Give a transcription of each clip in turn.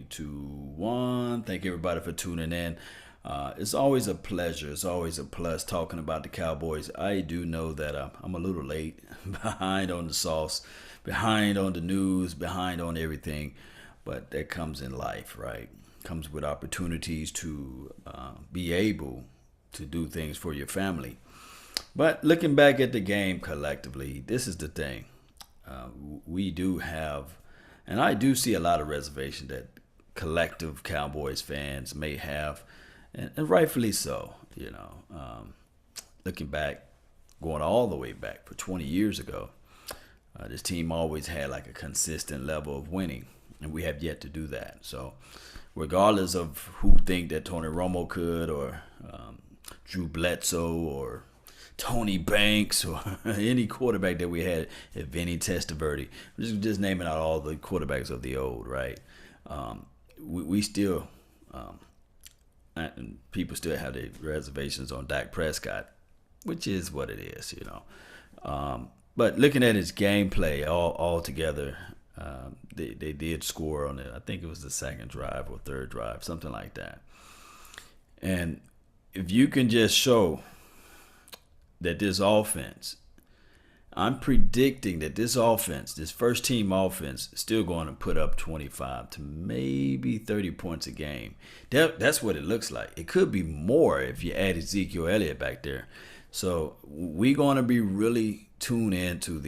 Three, two, one. Thank everybody for tuning in. It's always a pleasure. It's always a plus talking about the Cowboys. I do know that I'm a little late, behind on the sauce, behind on the news, behind on everything. But that comes in life, right? Comes with opportunities to be able to do things for your family. But looking back at the game collectively, this is the thing. Uh, we do have, and I do see a lot of reservation that collective Cowboys fans may have, and rightfully so. Looking back, going all the way back for 20 years ago, this team always had like a consistent level of winning, and we have yet to do that. So, regardless of who think that Tony Romo could, or Drew Bledsoe, or Tony Banks, or any quarterback that we had, if Vinny Testaverde, just naming out all the quarterbacks of the old, right? We still, and people still have their reservations on Dak Prescott, which is what it is. But looking at his gameplay all together, they did score on it. I think it was the second drive or third drive, something like that. And if you can just show that this offense, I'm predicting that this offense, this first team offense, is still going to put up 25 to maybe 30 points a game. That's what it looks like. It could be more if you add Ezekiel Elliott back there. So we're going to be really tuned in to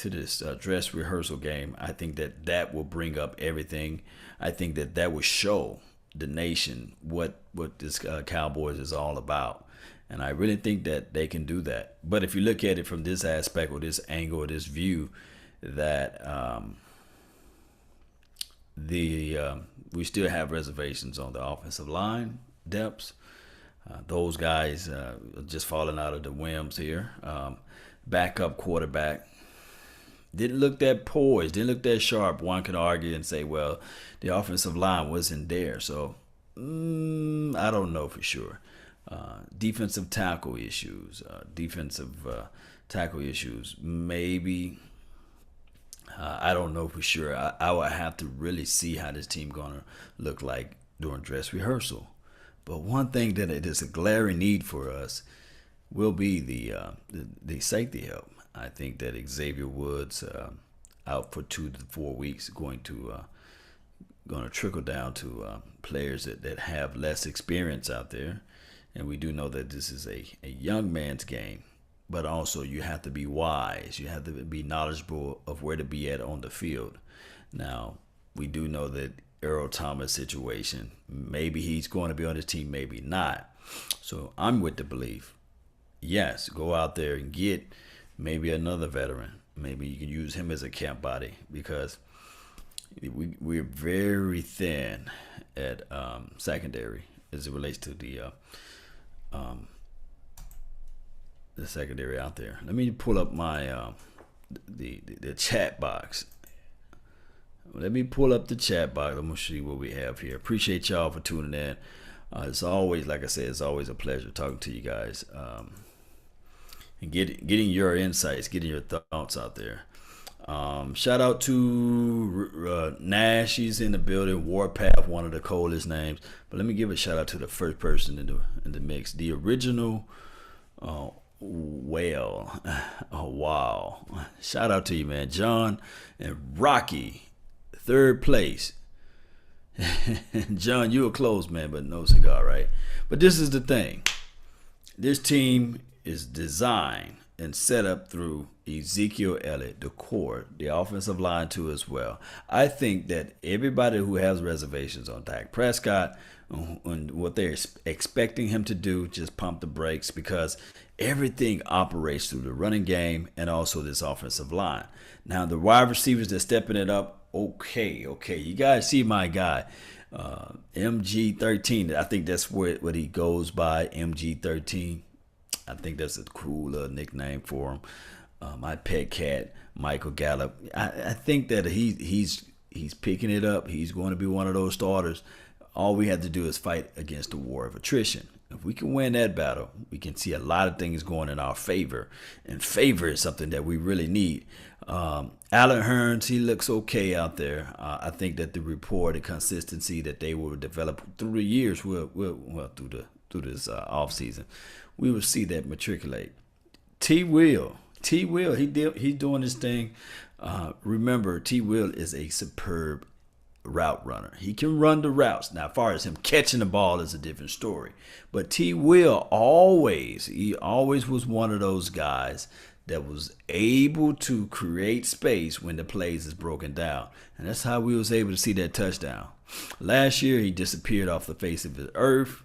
this dress rehearsal game. I think that will bring up everything. I think that will show the nation what this Cowboys is all about. And I really think that they can do that. But if you look at it from this aspect or this angle or this view, that we still have reservations on the offensive line depths. Those guys just falling out of the whims here. Backup quarterback didn't look that poised, didn't look that sharp. One could argue and say, well, the offensive line wasn't there. So I don't know for sure. Defensive tackle issues, maybe. I don't know for sure. I would have to really see how this team gonna look like during dress rehearsal. But one thing that it is a glaring need for us will be the safety help. I think that Xavier Woods out for 2 to 4 weeks going to trickle down to players that have less experience out there. And we do know that this is a young man's game, but also you have to be wise. You have to be knowledgeable of where to be at on the field. Now, we do know that Earl Thomas situation, maybe he's going to be on his team, maybe not. So I'm with the belief, yes, go out there and get maybe another veteran. Maybe you can use him as a camp body, because we're very thin at secondary as it relates to the secondary out there. Let me pull up my the chat box. Let me pull up the chat box. I'm gonna see what we have here. Appreciate y'all for tuning in. It's always, like I said, it's always a pleasure talking to you guys, and getting your insights, getting your thoughts out there. Shout out to Nash. He's in the building. Warpath, one of the coolest names. But let me give a shout out to the first person in the mix, the original whale. Oh wow! Shout out to you, man, John and Rocky, third place. John, you were close, man, but no cigar, right? But this is the thing. This team is designed and set up through Ezekiel Elliott, the core, the offensive line too as well. I think that everybody who has reservations on Dak Prescott and what they're expecting him to do, just pump the brakes, because everything operates through the running game and also this offensive line. Now the wide receivers, they're stepping it up. Okay. You guys see my guy, MG13. I think that's what he goes by, MG13. I think that's a cool nickname for him. My pet cat, Michael Gallup. I think that he's picking it up. He's going to be one of those starters. all we have to do is fight against the war of attrition. If we can win that battle, we can see a lot of things going in our favor. And favor is something that we really need. Allen Hurns, he looks okay out there. I think that the rapport, the consistency that they will develop through the years, through this off season, we will see that matriculate. T. Will, he's doing his thing. Remember, T. Will is a superb route runner. He can run the routes. Now, as far as him catching the ball is a different story. But T. Will always was one of those guys that was able to create space when the plays is broken down. And that's how we was able to see that touchdown. Last year, he disappeared off the face of the earth.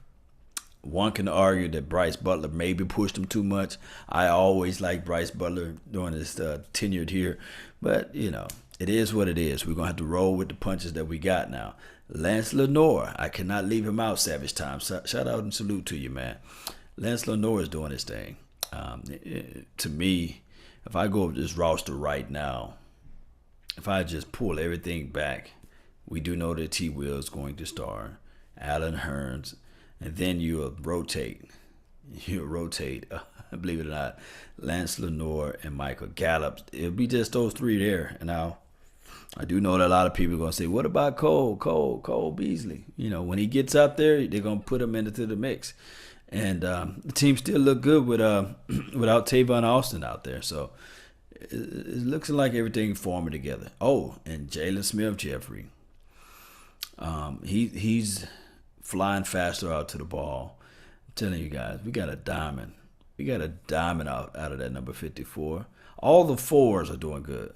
One can argue that Bryce Butler maybe pushed him too much. I always liked Bryce Butler during his tenure here. But, it is what it is. We're going to have to roll with the punches that we got now. Lance Lenoir, I cannot leave him out, Savage Time. Shout out and salute to you, man. Lance Lenoir is doing his thing. To me, if I go over this roster right now, if I just pull everything back, we do know that T. Will is going to start, Allen Hurns, and then you'll rotate, believe it or not, Lance Lenoir and Michael Gallup. It'll be just those three there. And now, I do know that a lot of people are going to say, what about Cole Beasley? When he gets out there, they're going to put him into the mix. And the team still look good without Tavon Austin out there. So it looks like everything forming together. Oh, and Jalen Smith-Jeffrey. He's flying faster out to the ball. I'm telling you guys, we got a diamond. We got a diamond out of that number 54. All the fours are doing good.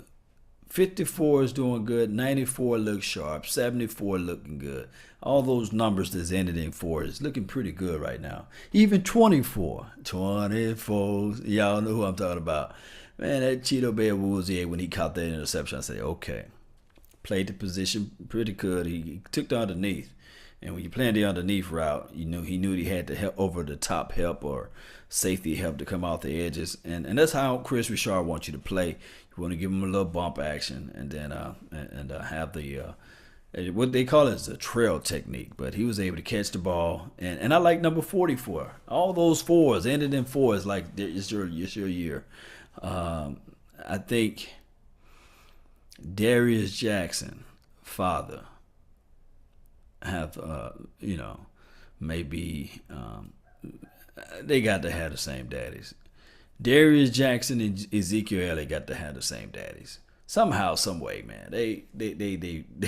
54 is doing good. 94 looks sharp. 74 looking good. All those numbers that's ended in 4 is looking pretty good right now. Even 24. 24. Y'all know who I'm talking about. Man, that Cheeto Bear Woozier, when he caught that interception, I said, okay. Played the position pretty good. He took the underneath. And when you're playing the underneath route, he knew he had to help over the top help or safety help to come off the edges. And that's how Chris Richard wants you to play. You want to give him a little bump action and then have the what they call it is the trail technique. But he was able to catch the ball. And I like number 44. All those 4s ended in 4s like it's your year. I think Darius Jackson, father, have maybe they got to have the same daddies. Darius Jackson and Ezekiel Elliott got to have the same daddies. Somehow, some way, man. They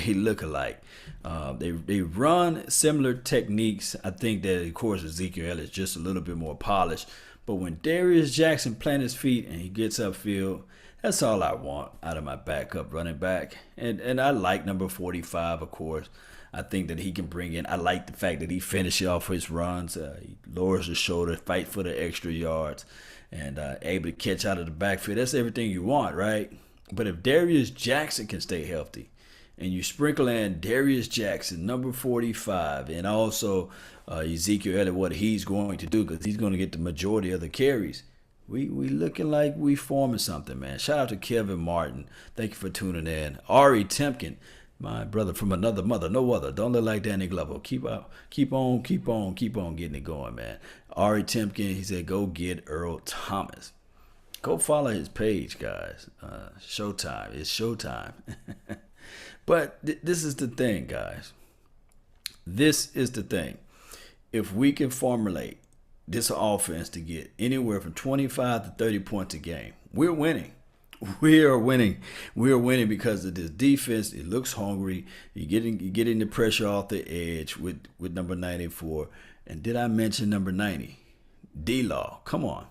look alike. They run similar techniques. I think that of course Ezekiel Elliott is just a little bit more polished. But when Darius Jackson plants his feet and he gets upfield, that's all I want out of my backup running back. And I like number 45, of course. I think that he can bring in. I like the fact that he finishes off his runs. He lowers his shoulder, fight for the extra yards, and able to catch out of the backfield. That's everything you want, right? But if Darius Jackson can stay healthy, and you sprinkle in Darius Jackson, number 45, and also Ezekiel Elliott, what he's going to do, because he's going to get the majority of the carries, we looking like we forming something, man. Shout out to Kevin Martin. Thank you for tuning in. Ari Temkin, my brother from another mother, no other. Don't look like Danny Glover. Keep on getting it going, man. Ari Temkin, he said, go get Earl Thomas. Go follow his page, guys. Showtime. It's showtime. But this is the thing, guys. This is the thing. If we can formulate this offense to get anywhere from 25 to 30 points a game, we're winning. We are winning. We are winning because of this defense. It looks hungry. You're getting the pressure off the edge with number 94. And did I mention number 90? D-Law. Come on.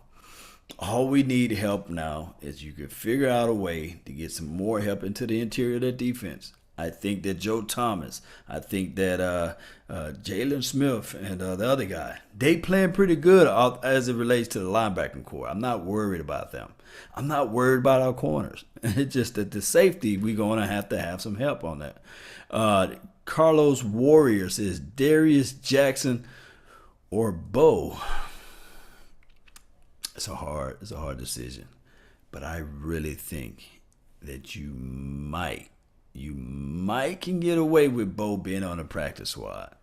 All we need help now is you can figure out a way to get some more help into the interior of that defense. I think that Joe Thomas, I think that Jalen Smith and the other guy, they playing pretty good as it relates to the linebacking core. I'm not worried about them. I'm not worried about our corners. It's just that the safety, we're going to have some help on that. Carlos Warrior says Darius Jackson or Bo. It's a hard decision. But I really think that you might can get away with Bo being on the practice squad.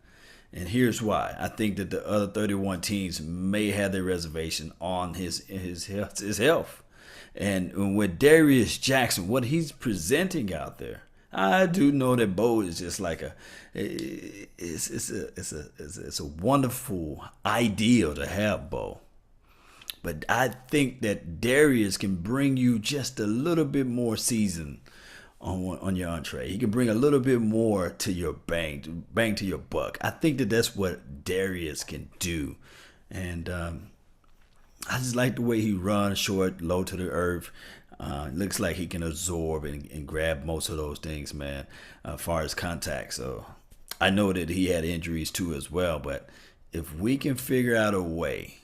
And here's why. I think that the other 31 teams may have their reservation on his health. And with Darius Jackson, what he's presenting out there, I do know that Bo is just like it's a wonderful ideal to have Bo. But I think that Darius can bring you just a little bit more season on your entree. He can bring a little bit more to your bang to your buck. I think that that's what Darius can do, and I just like the way he runs short, low to the earth. Looks like he can absorb and grab most of those things, man, as far as contact. So I know that he had injuries too as well, but if we can figure out a way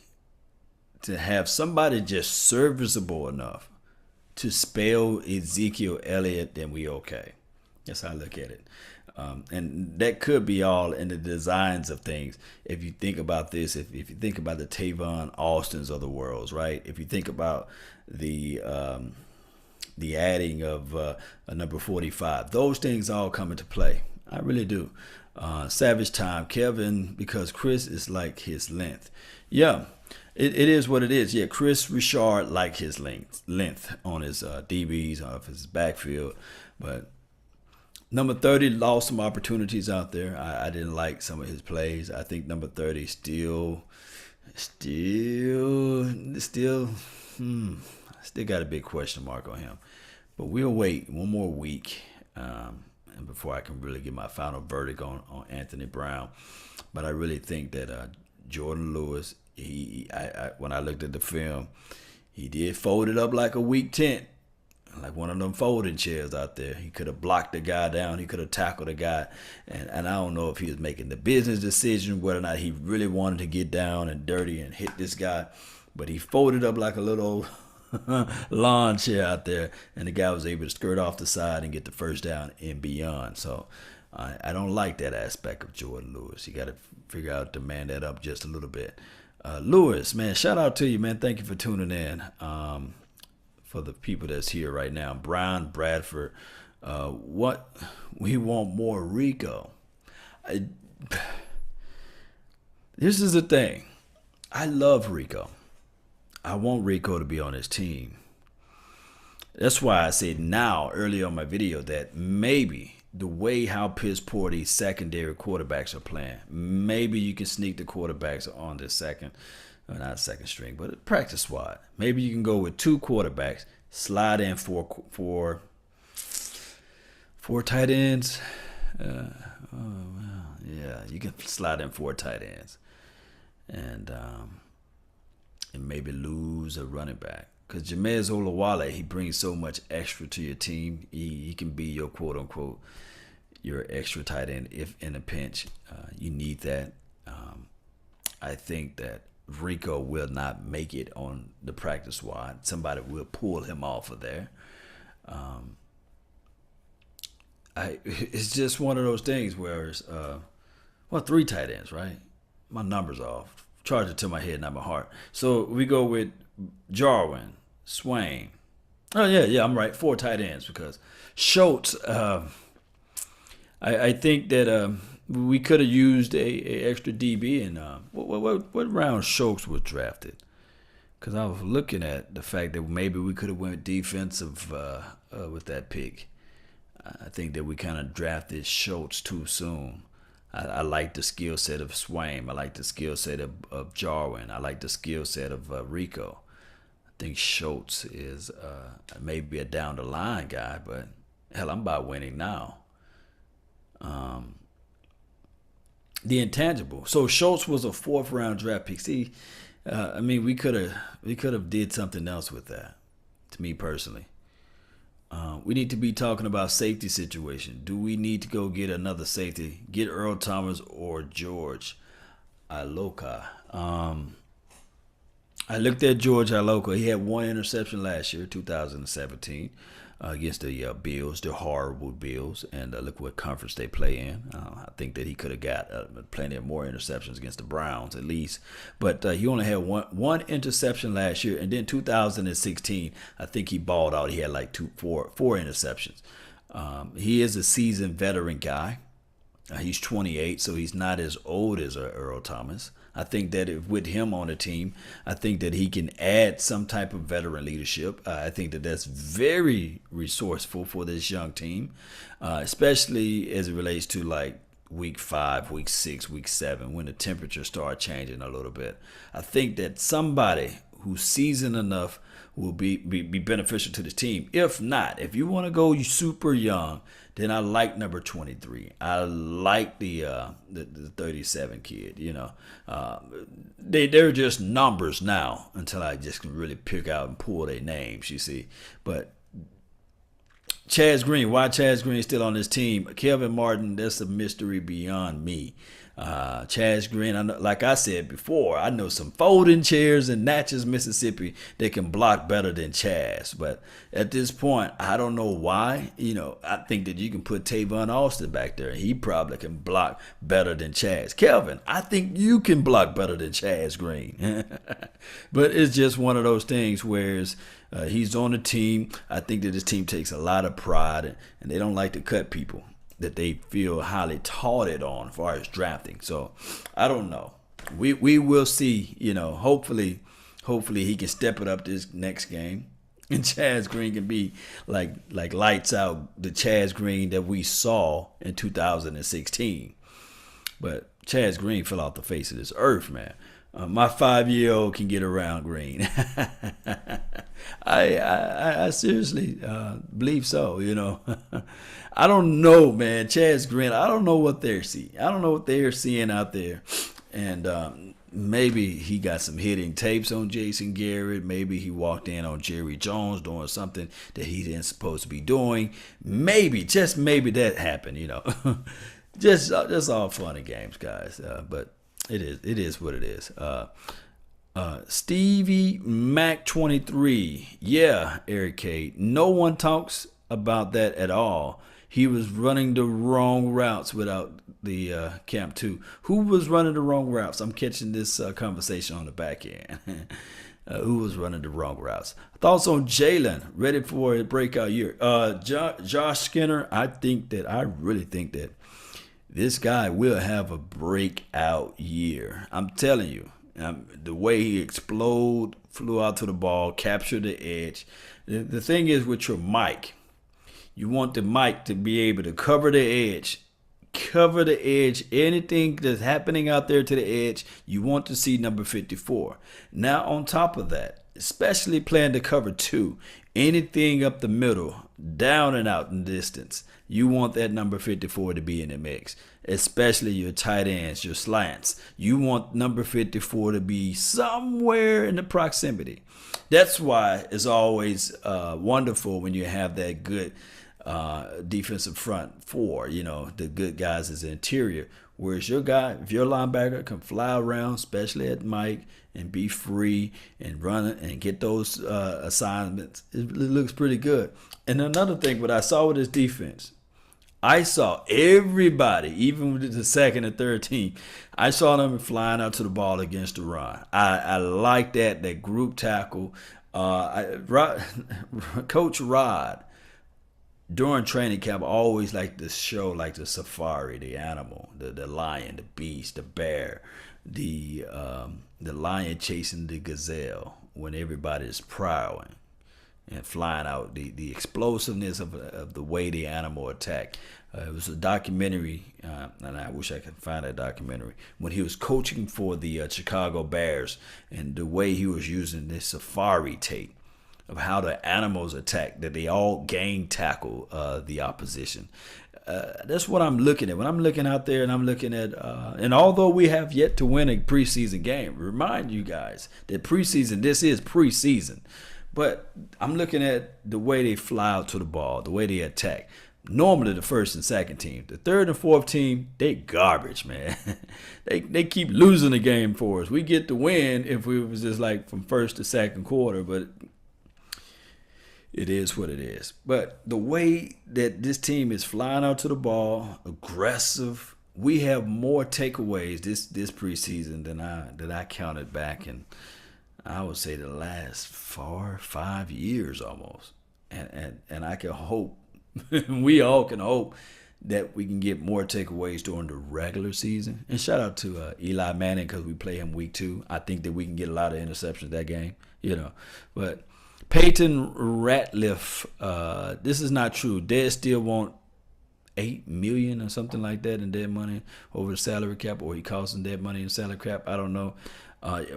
to have somebody just serviceable enough to spell Ezekiel Elliott, then we okay. That's how I look at it. And that could be all in the designs of things. If you think about this, if you think about the Tavon Austins of the world, right? If you think about the adding of a number 45, those things all come into play. I really do. Savage time, Kevin, because Chris is like his length. Yeah, it is what it is. Yeah, Chris Richard like his length on his DBs, off his backfield. But number 30 lost some opportunities out there. I didn't like some of his plays. I think number 30 still got a big question mark on him. But we'll wait one more week and before I can really get my final verdict on Anthony Brown. But I really think that Jordan Lewis, when I looked at the film, he did fold it up like a weak tent, like one of them folding chairs out there. He could have blocked the guy down. He could have tackled the guy. And I don't know if he was making the business decision, whether or not he really wanted to get down and dirty and hit this guy. But he folded up like a little lawn chair out there, and the guy was able to skirt off the side and get the first down and beyond. So I don't like that aspect of Jordan Lewis. You got to figure out to man that up just a little bit. Lewis, man, shout out to you, man. Thank you for tuning in. For the people that's here right now, Brian Bradford, what we want more Rico. This is the thing. I love Rico. I want Rico to be on his team. That's why I said now, earlier on my video, that maybe the way how piss poor these secondary quarterbacks are playing, maybe you can sneak the quarterbacks on the not second string, but practice squad. Maybe you can go with two quarterbacks, slide in four tight ends. Yeah, you can slide in four tight ends, and maybe lose a running back. Because Jameis Olawale, he brings so much extra to your team. He can be your quote unquote your extra tight end if in a pinch. You need that. I think that Rico will not make it on the practice squad. Somebody will pull him off of there. It's just one of those things where it's, three tight ends, right? My number's off. Charge it to my head, not my heart. So we go with Jarwin, Swain. Oh, yeah, I'm right. Four tight ends because Schultz, I think that we could have used a extra DB in what round Schultz was drafted. Because I was looking at the fact that maybe we could have went defensive with that pick. I think that we kind of drafted Schultz too soon. I like the skill set of Swain. I like the skill set of Jarwin. I like the skill set of Rico. I think Schultz is maybe a down the line guy, but hell, I'm about winning now. The intangible. So Schultz was a 4th round draft pick. See, we could have did something else with that. To me personally. We need to be talking about safety situation. Do we need to go get another safety? Get Earl Thomas or George Iloka? I looked at George Iloka. He had one interception last year, 2017, against the Bills, the horrible Bills, and look what conference they play in. I think that he could have got plenty of more interceptions against the Browns at least, but he only had one interception last year, and then 2016, I think he balled out. He had like four interceptions. He is a seasoned veteran guy. He's 28, so he's not as old as Earl Thomas. I think that if with him on the team, I think that he can add some type of veteran leadership. I think that that's very resourceful for this young team, especially as it relates to like week 5, week 6, week 7, when the temperatures start changing a little bit. I think that somebody who's seasoned enough will be beneficial to the team. If not, if you want to go super young, then I like number 23. I like the 37 kid. They're just numbers now until I just can really pick out and pull their names. You see, but Chaz Green, why Chaz Green is still on this team? Kelvin Martin, that's a mystery beyond me. Chaz Green, like I said before, I know some folding chairs in Natchez, Mississippi that can block better than Chaz. But at this point, I don't know why. I think that you can put Tavon Austin back there. He probably can block better than Chaz. Kelvin, I think you can block better than Chaz Green. But it's just one of those things where he's on the team. I think that this team takes a lot of pride, and they don't like to cut people that they feel highly touted on as far as drafting. So I don't know. We will see. Hopefully he can step it up this next game, and Chaz Green can be like lights out, the Chaz Green that we saw in 2016. But Chaz Green fell off the face of this earth, man. My 5-year-old can get around Green. I seriously believe so. I don't know, man. Chaz Green, I don't know what they're seeing. I don't know what they're seeing out there. And maybe he got some hitting tapes on Jason Garrett. Maybe he walked in on Jerry Jones doing something that he didn't supposed to be doing. Maybe, just maybe that happened, just all fun and games, guys. But it is what it is. Stevie Mac 23. Yeah, Eric K. No one talks about that at all. He was running the wrong routes without the Camp 2. Who was running the wrong routes? I'm catching this conversation on the back end. Who was running the wrong routes? Thoughts on Jalen? Ready for a breakout year? Josh Skinner, I really think that this guy will have a breakout year. I'm telling you. The way he flew out to the ball, captured the edge. The thing is with your mic, you want the mic to be able to cover the edge. Anything that's happening out there to the edge, you want to see number 54. Now, on top of that, especially playing the cover 2, anything up the middle, down and out in distance, you want that number 54 to be in the mix, especially your tight ends, your slants. You want number 54 to be somewhere in the proximity. That's why it's always wonderful when you have that good defensive front 4, the good guys is the interior. Whereas your guy, if your linebacker can fly around, especially at Mike, and be free and run it and get those assignments, it looks pretty good. And another thing, what I saw with this defense, I saw everybody, even with the second and third team, I saw them flying out to the ball against the run. I like that group tackle. Coach Rod, during training camp, I always like to show like the safari, the animal, the lion, the beast, the bear, the lion chasing the gazelle when everybody is prowling and flying out, the explosiveness of the way the animal attacked. It was a documentary, and I wish I could find that documentary, when he was coaching for the Chicago Bears, and the way he was using this safari tape of how the animals attack, that they all gang tackle the opposition. That's what I'm looking at. When I'm looking out there and I'm looking at, and although we have yet to win a preseason game, remind you guys that this is preseason. But I'm looking at the way they fly out to the ball, the way they attack. Normally the first and second team. The third and fourth team, they garbage, man. they keep losing the game for us. We get the win if we was just like from first to second quarter, but it is what it is. But the way that this team is flying out to the ball, aggressive, we have more takeaways this preseason than I counted back in, I would say, the last 5 years almost. And I can hope, we all can hope, that we can get more takeaways during the regular season. And shout out to Eli Manning because we play him week 2. I think that we can get a lot of interceptions that game, But Peyton Ratliff, this is not true. Dez still want $8 million or something like that in dead money over the salary cap, or he costs them dead money in salary cap. I don't know.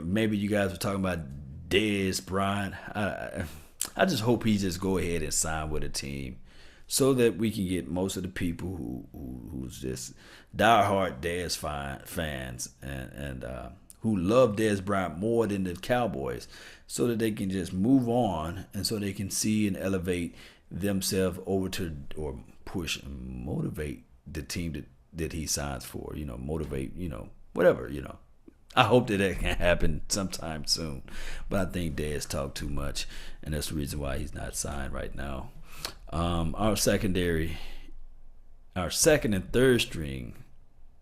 Maybe you guys were talking about Dez Bryant. I just hope he just go ahead and sign with a team, so that we can get most of the people who's just diehard Dez fans and who love Dez Bryant more than the Cowboys, so that they can just move on, and so they can see and elevate themselves over to, or push and motivate the team that he signs for. Motivate, whatever. I hope that can happen sometime soon, but I think Dez talked too much, and that's the reason why he's not signed right now. Our secondary, our second and third string.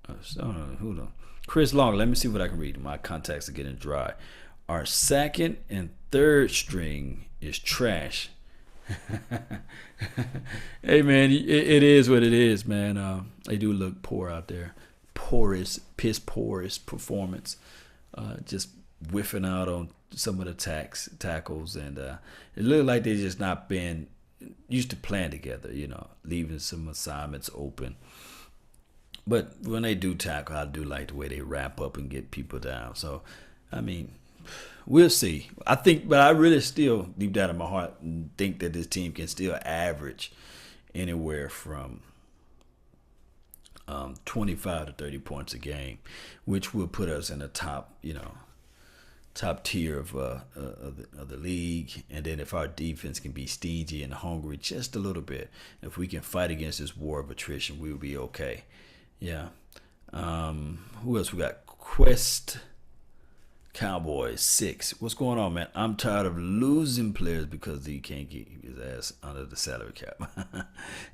Hold on. Chris Long, let me see what I can read. My contacts are getting dry. Our second and third string is trash. Hey, man, it is what it is, man. They do look poor out there. Piss porous performance. Just whiffing out on some of the tackles. And it looked like they just not been used to playing together, leaving some assignments open. But when they do tackle, I do like the way they wrap up and get people down. So, I mean, we'll see. But I really still, deep down in my heart, think that this team can still average anywhere from 25 to 30 points a game, which will put us in the top tier of the league. And then if our defense can be stingy and hungry just a little bit, if we can fight against this war of attrition, we'll be okay. Yeah. Who else we got? Quest Cowboys 6. What's going on, man? I'm tired of losing players because he can't get his ass under the salary cap.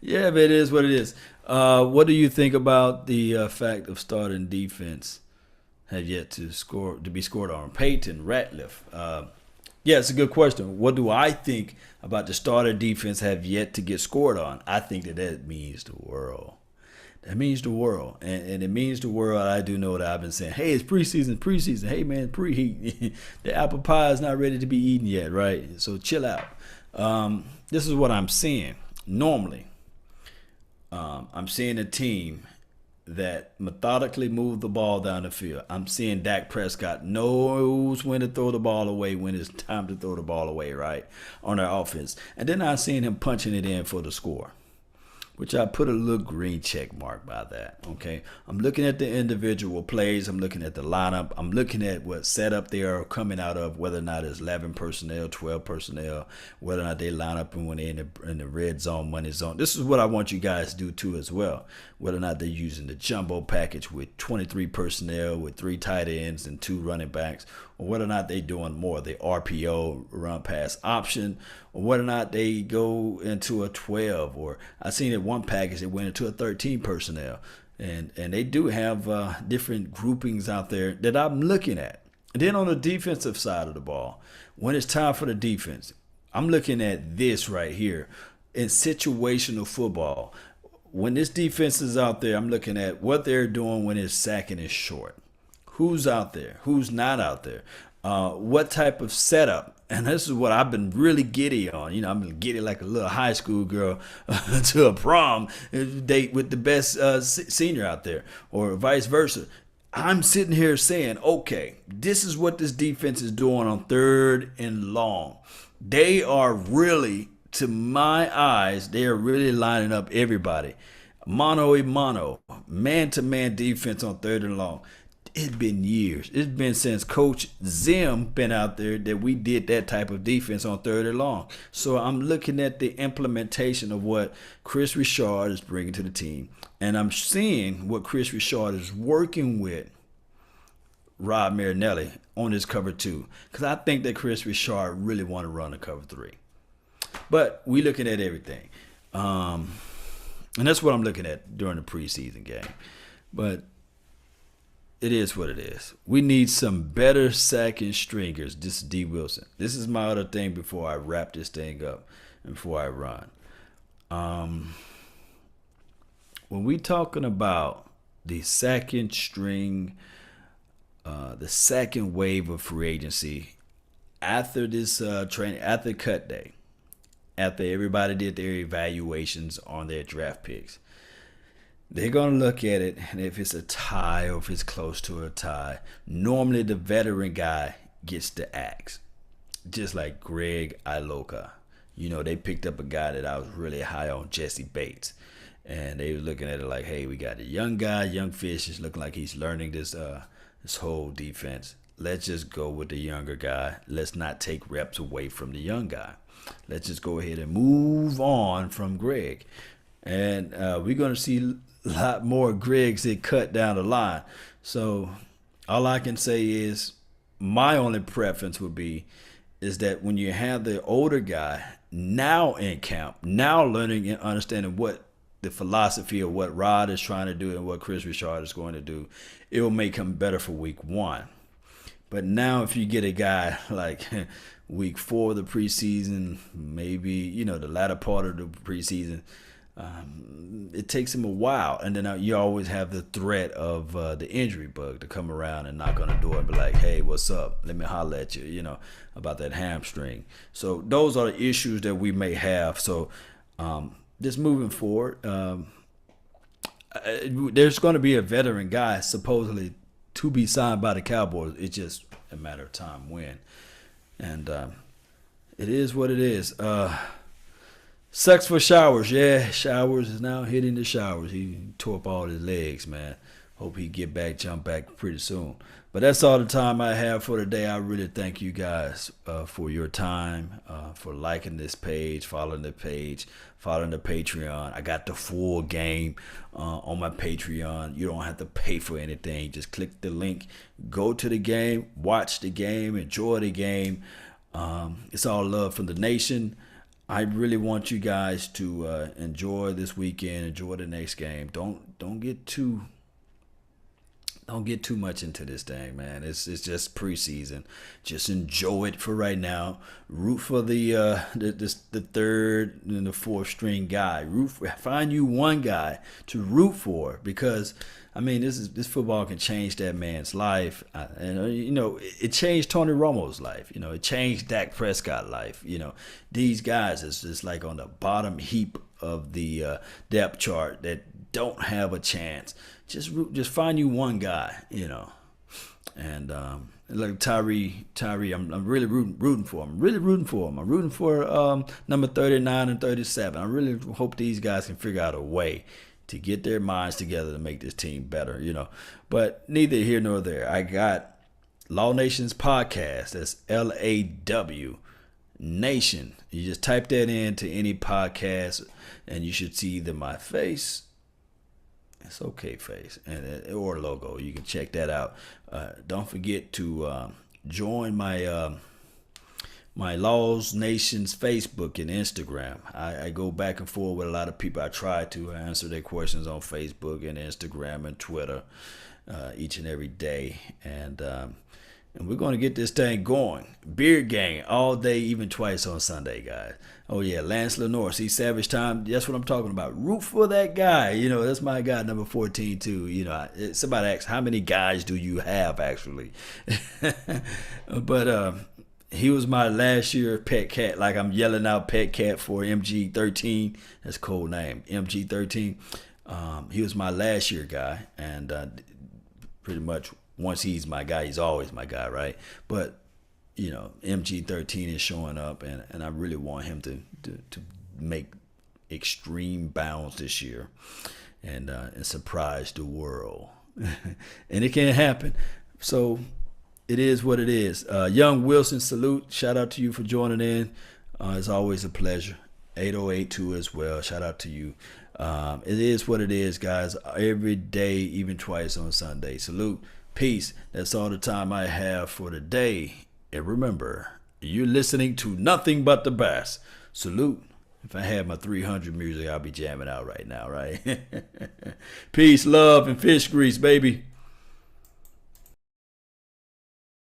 Yeah, but it is what it is. What do you think about the fact of starting defense have yet to be scored on? Peyton Ratliff. Yeah, it's a good question. What do I think about the starter defense have yet to get scored on? I think that means the world. That means the world. And it means the world. I do know that I've been saying, hey, it's preseason. Hey, man, preheat. The apple pie is not ready to be eaten yet, right? So chill out. This is what I'm seeing. Normally, I'm seeing a team that methodically move the ball down the field. I'm seeing Dak Prescott knows when to throw the ball away, when it's time to throw the ball away, right, on their offense. And then I'm seeing him punching it in for the score, which I put a little green check mark by that, okay? I'm looking at the individual plays. I'm looking at the lineup. I'm looking at what setup they are coming out of, whether or not it's 11 personnel, 12 personnel, whether or not they line up and when they're in the red zone, money zone. This is what I want you guys to do too as well, whether or not they're using the jumbo package with 23 personnel with 3 tight ends and 2 running backs, or whether or not they're doing more, the RPO, run pass option, or whether or not they go into a 12, or I seen it one package that went into a 13 personnel. And they do have different groupings out there that I'm looking at. And then on the defensive side of the ball, when it's time for the defense, I'm looking at this right here. In situational football, when this defense is out there, I'm looking at what they're doing when it's second and short. Who's out there? Who's not out there? What type of setup? And this is what I've been really giddy on. I've been giddy like a little high school girl to a prom date with the best senior out there, or vice versa. I'm sitting here saying, okay, this is what this defense is doing on 3rd and long. They are really, to my eyes, they are really lining up everybody. Mano a mano, man-to-man defense on 3rd and long. It's been years. It's been since Coach Zim been out there that we did that type of defense on 3rd and long. So I'm looking at the implementation of what Chris Richard is bringing to the team. And I'm seeing what Chris Richard is working with Rob Marinelli on his cover 2. Because I think that Chris Richard really want to run a cover 3. But we looking at everything. And that's what I'm looking at during the preseason game. But it is what it is. We need some better second stringers. This is D. Wilson. This is my other thing before I wrap this thing up and before I run. when we talking about the second string, the second wave of free agency after this training, after cut day, after everybody did their evaluations on their draft picks, they're going to look at it, and if it's a tie or if it's close to a tie, normally the veteran guy gets the axe. Just like Greg Iloka. They picked up a guy that I was really high on, Jesse Bates. And they were looking at it like, hey, we got a young guy, young fish. It's looking like he's learning this whole defense. Let's just go with the younger guy. Let's not take reps away from the young guy. Let's just go ahead and move on from Greg. And we're going to see a lot more Gregs that cut down the line. So all I can say is my only preference would be is that when you have the older guy now in camp, now learning and understanding what the philosophy of what Rod is trying to do and what Chris Richard is going to do, it will make him better for week 1. But now if you get a guy like week 4 of the preseason, maybe, the latter part of the preseason, it takes him a while. And then you always have the threat of the injury bug to come around and knock on the door and be like, hey, what's up? Let me holler at you, about that hamstring. So those are the issues that we may have. So just moving forward, there's going to be a veteran guy supposedly to be signed by the Cowboys. It's just a matter of time when. And it is what it is. Sucks for Showers. Yeah, Showers is now hitting the showers. He tore up all his legs, man. Hope he jump back pretty soon. But that's all the time I have for today. I really thank you guys for your time, for liking this page, following the page, following the Patreon. I got the full game on my Patreon. You don't have to pay for anything. Just click the link, go to the game, watch the game, enjoy the game. It's all love from the nation. I really want you guys to enjoy this weekend, enjoy the next game. Don't get too much into this thing, man. It's just preseason. Just enjoy it for right now. Root for the third and the fourth string guy. Find you one guy to root for, because this football can change that man's life. It changed Tony Romo's life. It changed Dak Prescott's life. These guys is just like on the bottom heap of the depth chart that don't have a chance. Just find you one guy, and like Tyree, I'm really rooting for him. I'm rooting for number 39 and 37. I really hope these guys can figure out a way to get their minds together to make this team better, But neither here nor there. I got Law Nation's podcast. That's LAW Nation. You just type that into any podcast, and you should see either my face. It's okay face or logo. You can check that out. Don't forget to join my my Laws Nations Facebook and Instagram. I go back and forth with a lot of people. I try to answer their questions on Facebook and Instagram and Twitter each and every day. And we're going to get this thing going. Beard gang all day, even twice on Sunday, guys. Oh, yeah, Lance Lenore. See, Savage Time, that's what I'm talking about. Root for that guy. That's my guy, number 14, too. Somebody asked, how many guys do you have, actually? But he was my last year pet cat. Like I'm yelling out pet cat for MG13. That's a cool name, MG13. He was my last year guy. And pretty much once he's my guy, he's always my guy, right? But MG13 is showing up, and I really want him to make extreme bounds this year and surprise the world. And it can happen. So it is what it is. Young Wilson, salute. Shout out to you for joining in. It's always a pleasure. 8082 as well. Shout out to you. It is what it is, guys. Every day, even twice on Sunday. Salute. Peace. That's all the time I have for today. And remember, you're listening to nothing but the best. Salute. If I had my 300 music, I'll be jamming out right now, right? Peace, love, and fish grease, baby.